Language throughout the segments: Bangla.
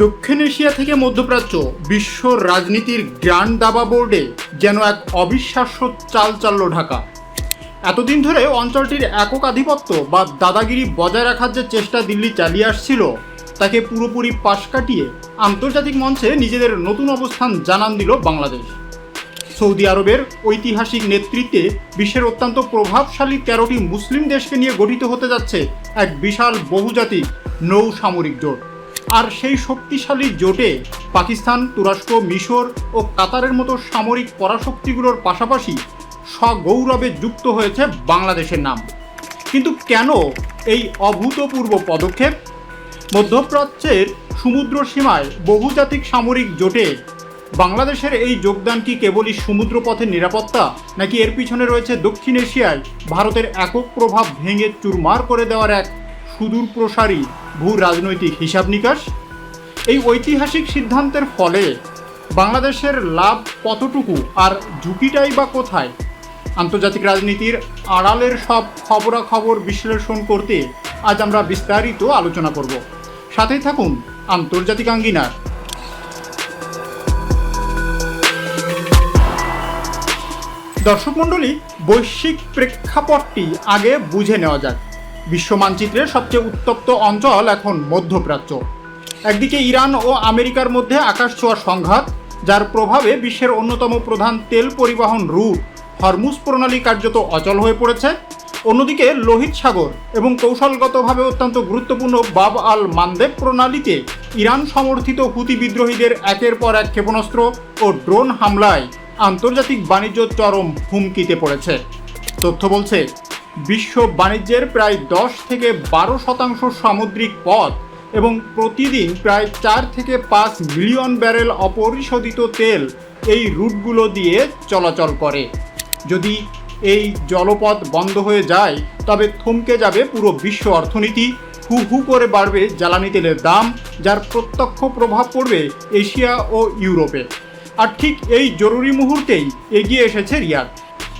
দক্ষিণ এশিয়া থেকে মধ্যপ্রাচ্য বিশ্ব রাজনীতির গ্র্যান্ড দাবা বোর্ডে যেন এক অবিশ্বাস্য চাল চালল ঢাকা। এতদিন ধরে অঞ্চলটির একক আধিপত্য বা দাদাগিরি বজায় রাখার যে চেষ্টা দিল্লি চালিয়ে আসছিল, তাকে পুরোপুরি পাশ কাটিয়ে আন্তর্জাতিক মঞ্চে নিজেদের নতুন অবস্থান জানান দিল বাংলাদেশ। সৌদি আরবের ঐতিহাসিক নেতৃত্বে বিশ্বের অত্যন্ত প্রভাবশালী 13টি মুসলিম দেশকে নিয়ে গঠিত হতে যাচ্ছে এক বিশাল বহুজাতিক নৌ সামরিক জোট। আর সেই শক্তিশালী জোটে পাকিস্তান, তুরস্ক, মিশর ও কাতারের মতো সামরিক পরাশক্তিগুলোর পাশাপাশি সগৌরবে যুক্ত হয়েছে বাংলাদেশের নাম। কিন্তু কেন এই অভূতপূর্ব পদক্ষেপ? মধ্যপ্রাচ্যের সমুদ্র সীমায় বহুজাতিক সামরিক জোটে বাংলাদেশের এই যোগদান কি কেবলই সমুদ্রপথের নিরাপত্তা, নাকি এর পিছনে রয়েছে দক্ষিণ এশিয়ায় ভারতের একক প্রভাব ভেঙে চুরমার করে দেওয়ার এক সুদূর প্রসারী ভূ রাজনৈতিক হিসাব নিকাশ? এই ঐতিহাসিক সিদ্ধান্তের ফলে বাংলাদেশের লাভ কতটুকু আর ঝুঁকিটাই বা কোথায়? আন্তর্জাতিক রাজনীতির আড়ালের সব খবরাখবর বিশ্লেষণ করতে আজ আমরা বিস্তারিত আলোচনা করব। সাথেই থাকুন আন্তর্জাতিক আঙ্গিনার। দর্শক মণ্ডলী, বৈশ্বিক প্রেক্ষাপটটি আগে বুঝে নেওয়া যাক। বিশ্ব মানচিত্রের সবচেয়ে উত্তপ্ত অঞ্চল এখন মধ্যপ্রাচ্য। একদিকে ইরান ও আমেরিকার মধ্যে আকাশ ছোঁয়া সংঘাত, যার প্রভাবে বিশ্বের অন্যতম প্রধান তেল পরিবহন রুট হরমুজ প্রণালী কার্যত অচল হয়ে পড়েছে। অন্যদিকে লোহিত সাগর এবং কৌশলগতভাবে অত্যন্ত গুরুত্বপূর্ণ বাব আল মানদেব প্রণালীতে ইরান সমর্থিত হুতি বিদ্রোহীদের একের পর এক ক্ষেপণাস্ত্র ও ড্রোন হামলায় আন্তর্জাতিক বাণিজ্য চরম হুমকিতে পড়েছে। তথ্য বলছে, বিশ্ব বাণিজ্যের প্রায় 10 থেকে 12% সামুদ্রিক পথ এবং প্রতিদিন প্রায় 4 থেকে 5 মিলিয়ন ব্যারেল অপরিশোধিত তেল এই রুটগুলো দিয়ে চলাচল করে। যদি এই জলপথ বন্ধ হয়ে যায়, তবে থমকে যাবে পুরো বিশ্ব অর্থনীতি, হু হু করে বাড়বে জ্বালানি তেলের দাম, যার প্রত্যক্ষ প্রভাব পড়বে এশিয়া ও ইউরোপে। আর ঠিক এই জরুরি মুহূর্তেই এগিয়ে এসেছে রিয়াদ।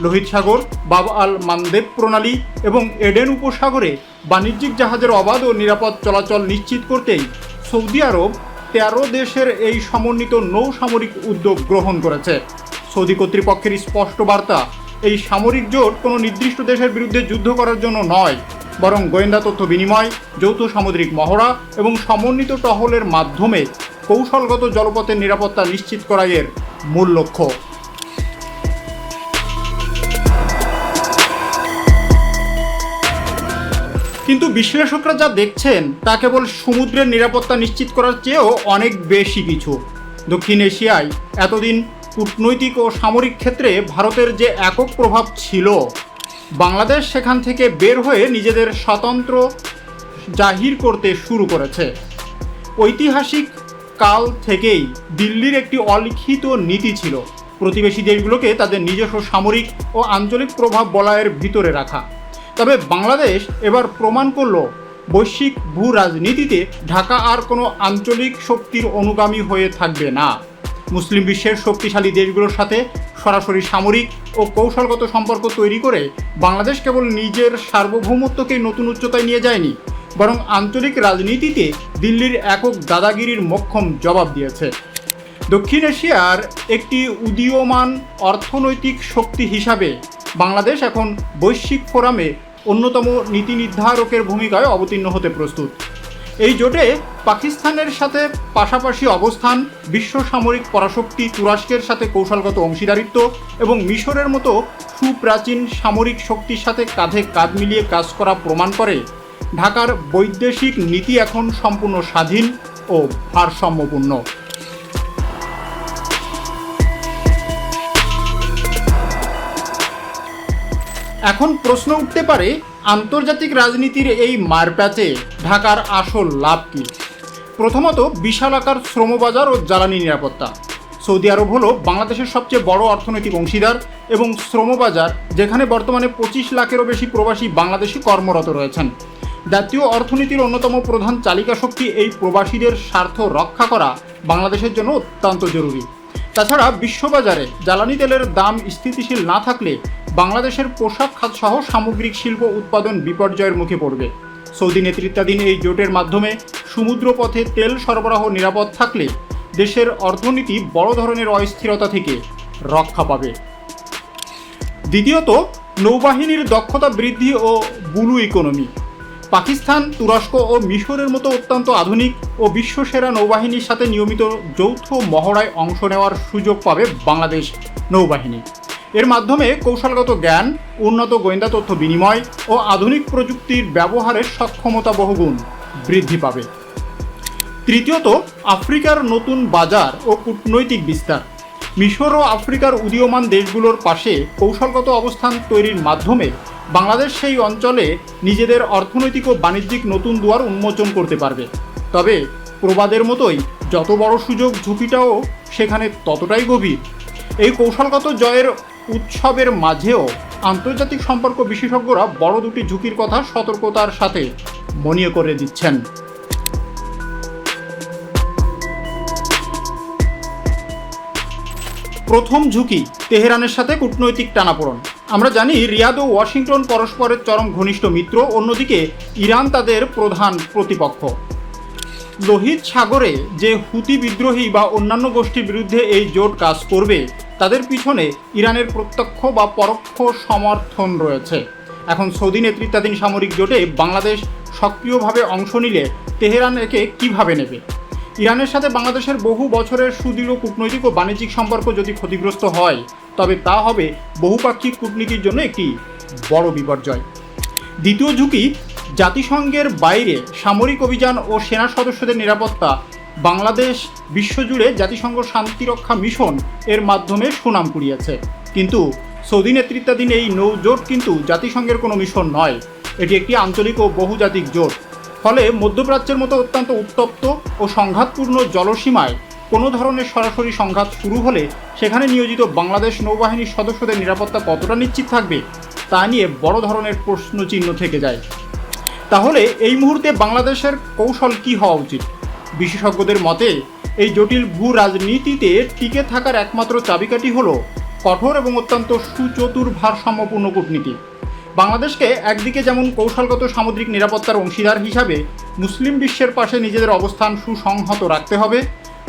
লোহিত সাগর, বাব আল মানদেব প্রণালী এবং এডেন উপসাগরে বাণিজ্যিক জাহাজের অবাধ ও নিরাপদ চলাচল নিশ্চিত করতেই সৌদি আরব 13 দেশের এই সমন্বিত নৌ সামরিক উদ্যোগ গ্রহণ করেছে। সৌদি কর্তৃপক্ষের স্পষ্ট বার্তা, এই সামরিক জোট কোনো নির্দিষ্ট দেশের বিরুদ্ধে যুদ্ধ করার জন্য নয়, বরং গোয়েন্দা তথ্য বিনিময়, যৌথ সামুদ্রিক মহড়া এবং সমন্বিত টহলের মাধ্যমে কৌশলগত জলপথের নিরাপত্তা নিশ্চিত করাই এর মূল লক্ষ্য। কিন্তু বিশ্লেষকরা যা দেখছেন তা কেবল সমুদ্রের নিরাপত্তা নিশ্চিত করার চেয়েও অনেক বেশি কিছু। দক্ষিণ এশিয়ায় এতদিন কূটনৈতিক ও সামরিক ক্ষেত্রে ভারতের যে একক প্রভাব ছিল, বাংলাদেশ সেখান থেকে বের হয়ে নিজেদের স্বতন্ত্র জাহির করতে শুরু করেছে। ঐতিহাসিক কাল থেকেই দিল্লির একটি অলিখিত নীতি ছিল প্রতিবেশী দেশগুলোকে তাদের নিজস্ব সামরিক ও আঞ্চলিক প্রভাব বলয়ের ভিতরে রাখা। তবে বাংলাদেশ এবার প্রমাণ করল, বৈশ্বিক ভূ রাজনীতিতে ঢাকা আর কোনো আঞ্চলিক শক্তির অনুগামী হয়ে থাকবে না। মুসলিম বিশ্বের শক্তিশালী দেশগুলোর সাথে সরাসরি সামরিক ও কৌশলগত সম্পর্ক তৈরি করে বাংলাদেশ কেবল নিজের সার্বভৌমত্বকেই নতুন উচ্চতায় নিয়ে যায়নি, বরং আঞ্চলিক রাজনীতিতে দিল্লির একক দাদাগিরির মোক্ষম জবাব দিয়েছে। দক্ষিণ এশিয়ার একটি উদীয়মান অর্থনৈতিক শক্তি হিসাবে বাংলাদেশ এখন বৈশ্বিক ফোরামে অন্যতম নীতি নির্ধারকের ভূমিকায় অবতীর্ণ হতে প্রস্তুত। এই জোটে পাকিস্তানের সাথে পাশাপাশি অবস্থান, বিশ্ব সামরিক পরাশক্তি তুরস্কের সাথে কৌশলগত অংশীদারিত্ব এবং মিশরের মতো সুপ্রাচীন সামরিক শক্তির সাথে কাঁধে কাঁধ মিলিয়ে কাজ করা প্রমাণ করে ঢাকার বৈদেশিক নীতি এখন সম্পূর্ণ স্বাধীন ও ভারসাম্যপূর্ণ। এখন প্রশ্ন উঠতে পারে, আন্তর্জাতিক রাজনীতির এই মারপ্যাচে ঢাকার আসল লাভ কী? প্রথমত, বিশালাকার শ্রমবাজার ও জ্বালানি নিরাপত্তা। সৌদি আরব হলো বাংলাদেশের সবচেয়ে বড় অর্থনৈতিক অংশীদার এবং শ্রমবাজার, যেখানে বর্তমানে 25 লাখেরও বেশি প্রবাসী বাংলাদেশি কর্মরত রয়েছেন। জাতীয় অর্থনীতির অন্যতম প্রধান চালিকা শক্তি এই প্রবাসীদের স্বার্থ রক্ষা করা বাংলাদেশের জন্য অত্যন্ত জরুরি। তাছাড়া বিশ্ববাজারে জ্বালানি তেলের দাম স্থিতিশীল না থাকলে বাংলাদেশের পোশাক খাত সহ সামগ্রিক শিল্প উৎপাদন বিপর্যয়ের মুখে পড়বে। সৌদি নেতৃত্বাধীন এই জোটের মাধ্যমে সমুদ্রপথে তেল সরবরাহ নিরাপদ থাকলে দেশের অর্থনীতি বড় ধরনের অস্থিরতা থেকে রক্ষা পাবে। দ্বিতীয়ত, নৌবাহিনীর দক্ষতা বৃদ্ধি ও ব্লু ইকোনমি। পাকিস্তান, তুরস্ক ও মিশরের মতো অত্যন্ত আধুনিক ও বিশ্বসেরা নৌবাহিনীর সাথে নিয়মিত যৌথ মহড়ায় অংশ নেওয়ার সুযোগ পাবে বাংলাদেশ নৌবাহিনী। এর মাধ্যমে কৌশলগত জ্ঞান, উন্নত গোয়েন্দা তথ্য বিনিময় ও আধুনিক প্রযুক্তির ব্যবহারের সক্ষমতা বহুগুণ বৃদ্ধি পাবে। তৃতীয়ত, আফ্রিকার নতুন বাজার ও কূটনৈতিক বিস্তার। মিশর ও আফ্রিকার উদীয়মান দেশগুলোর পাশে কৌশলগত অবস্থান তৈরির মাধ্যমে বাংলাদেশ সেই অঞ্চলে নিজেদের অর্থনৈতিক ও বাণিজ্যিক নতুন দুয়ার উন্মোচন করতে পারবে। তবে প্রবাদের মতোই যত বড় সুযোগ, ঝুঁকিটাও সেখানে ততটাই গভীর। এই কৌশলগত জয়ের উৎসবের মাঝেও আন্তর্জাতিক সম্পর্ক বিশেষজ্ঞরা বড় দুটি ঝুঁকির কথা সতর্কতার সাথে মনে করে দিচ্ছেন। প্রথম ঝুঁকি, তেহরানের সাথে কূটনৈতিক টানাপোড়েন। আমরা জানি রিয়াদ ও ওয়াশিংটন পরস্পরের চরম ঘনিষ্ঠ মিত্র, অন্যদিকে ইরান তাদের প্রধান প্রতিপক্ষ। লোহিত সাগরে যে হুতি বিদ্রোহী বা অন্যান্য গোষ্ঠীর বিরুদ্ধে এই জোট কাজ করবে, তাদের পিছনে ইরানের প্রত্যক্ষ বা পরোক্ষ সমর্থন রয়েছে। এখন সৌদি নেতৃত্বাধীন সামরিক জোটে বাংলাদেশ সক্রিয়ভাবে অংশ নিলে তেহরান একে কীভাবে নেবে? ইরানের সাথে বাংলাদেশের বহু বছরের সুদৃঢ় কূটনৈতিক ও বাণিজ্যিক সম্পর্ক যদি ক্ষতিগ্রস্ত হয়, তবে তা হবে বহুপাক্ষিক কূটনীতির জন্য একটি বড় বিপর্যয়। দ্বিতীয় ঝুঁকি, জাতিসংঘের বাইরে সামরিক অভিযান ও সেনা সদস্যদের নিরাপত্তা। বাংলাদেশ বিশ্বজুড়ে জাতিসংঘ শান্তিরক্ষা মিশন এর মাধ্যমে সুনাম কুড়িয়েছে, কিন্তু সৌদি নেতৃত্বাধীন এই নৌ জোট কিন্তু জাতিসংঘের কোনো মিশন নয়, এটি একটি আঞ্চলিক ও বহুজাতিক জোট। ফলে মধ্যপ্রাচ্যের মতো অত্যন্ত উত্তপ্ত ও সংঘাতপূর্ণ জলসীমায় কোনো ধরনের সরাসরি সংঘাত শুরু হলে সেখানে নিয়োজিত বাংলাদেশ নৌবাহিনীর সদস্যদের নিরাপত্তা কতটা নিশ্চিত থাকবে, তা নিয়ে বড় ধরনের প্রশ্নচিহ্ন থেকে যায়। তাহলে এই মুহূর্তে বাংলাদেশের কৌশল কী হওয়া উচিত? বিশেষজ্ঞদের মতে এই জটিল ভূ রাজনীতিতে টিকে থাকার একমাত্র চাবিকাঠি হলো কঠোর এবং অত্যন্ত সুচতুর ভারসাম্যপূর্ণ কূটনীতি। বাংলাদেশকে একদিকে যেমন কৌশলগত সামুদ্রিক নিরাপত্তার অংশীদার হিসাবে মুসলিম বিশ্বের পাশে নিজেদের অবস্থান সুসংহত রাখতে হবে,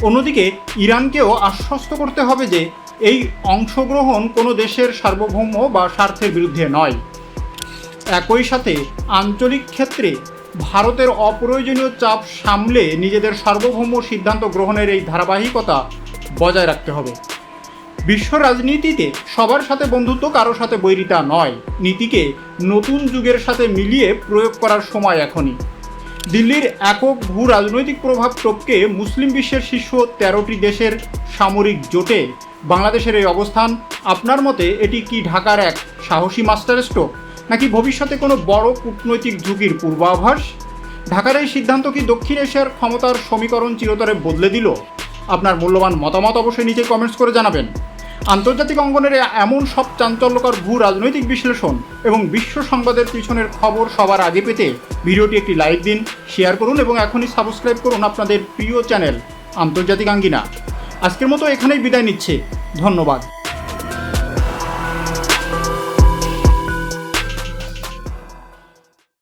অন্যদিকে ইরানকেও আশ্বস্ত করতে হবে যে এই অংশগ্রহণ কোনো দেশের সার্বভৌম বা স্বার্থের বিরুদ্ধে নয়। একই সাথে আঞ্চলিক ক্ষেত্রে ভারতের অপ্রয়োজনীয় চাপ সামলে নিজেদের সার্বভৌম সিদ্ধান্ত গ্রহণের এই ধারাবাহিকতা বজায় রাখতে হবে। বিশ্ব রাজনীতিতে সবার সাথে বন্ধুত্ব, কারো সাথে বৈরিতা নয়। নীতিকে নতুন যুগের সাথে মিলিয়ে প্রয়োগ করার সময় এখনই। দিল্লির একক ভূ রাজনৈতিক প্রভাব টপকে মুসলিম বিশ্বের শীর্ষ 13টি দেশের সামরিক জোটে বাংলাদেশের এই অবস্থান, আপনার মতে এটি কি ঢাকার এক সাহসী মাস্টার স্ট্রোক, নাকি ভবিষ্যতে কোনো বড় কূটনৈতিক ঝুঁকির পূর্বাভাস? ঢাকার এই সিদ্ধান্ত কি দক্ষিণ এশিয়ার ক্ষমতার সমীকরণ চিরতরে বদলে দিল? আপনার মূল্যবান মতামত অবশ্যই নিচে কমেন্টস করে জানাবেন। আন্তর্জাতিক অঙ্গনের এমন সব চাঞ্চল্যকর ভূ রাজনৈতিক বিশ্লেষণ এবং বিশ্ব সংবাদের পিছনের খবর সবার আগে পেতে ভিডিওটি একটি লাইক দিন, শেয়ার করুন এবং এখনই সাবস্ক্রাইব করুন আপনাদের প্রিয় চ্যানেল আন্তর্জাতিক আঙ্গিনা। আজকের মতো এখানেই বিদায় নিচ্ছে। ধন্যবাদ।